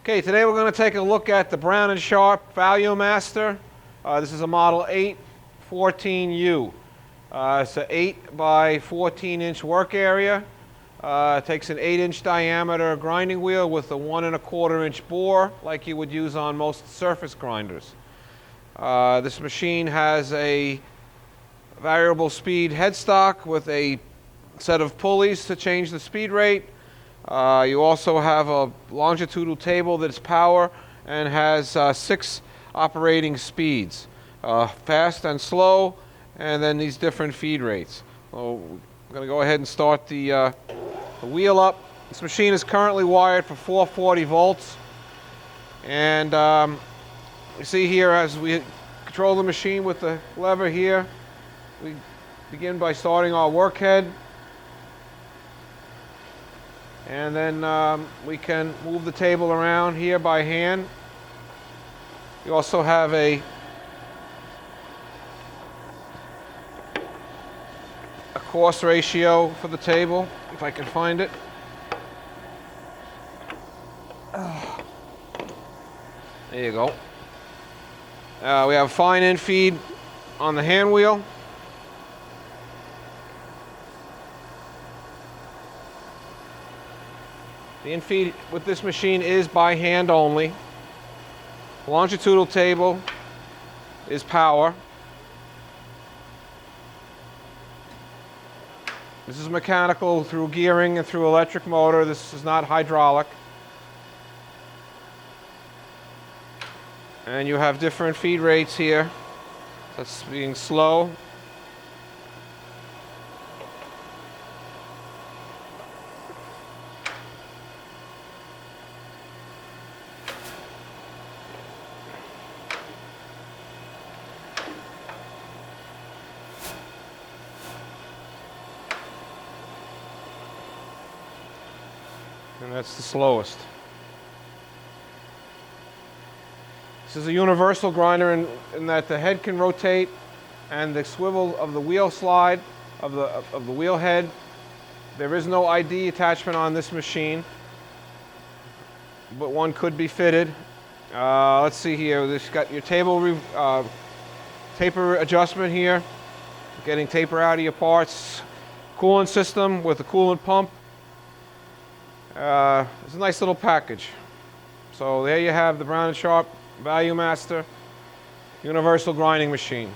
Okay, today we're going to take a look at the Brown & Sharpe Valuemaster. This is a model 814U. It's an 8 by 14 inch work area. It takes an 8-inch diameter grinding wheel with a 1 1/4 inch bore like you would use on most surface grinders. This machine has a variable speed headstock with a set of pulleys to change the speed rate. You also have a longitudinal table that's power and has 6 operating speeds, fast and slow, and then these different feed rates. So I'm going to go ahead and start the wheel up. This machine is currently wired for 440 volts, and you see here as we control the machine with the lever here, we begin by starting our work head. And then we can move the table around here by hand. You also have a coarse ratio for the table, if I can find it. There you go. We have fine in feed on the hand wheel. The infeed with this machine is by hand only. The longitudinal table is power. This is mechanical through gearing and through electric motor. This is not hydraulic. And you have different feed rates here. That's being slow. And that's the slowest. This is a universal grinder in that the head can rotate and the swivel of the wheel slide of the wheel head. There is no ID attachment on this machine, but one could be fitted. Let's see here. This got your taper adjustment here, getting taper out of your parts. Coolant system with a coolant pump. It's a nice little package. So there you have the Brown & Sharpe Valuemaster Universal Grinding Machine.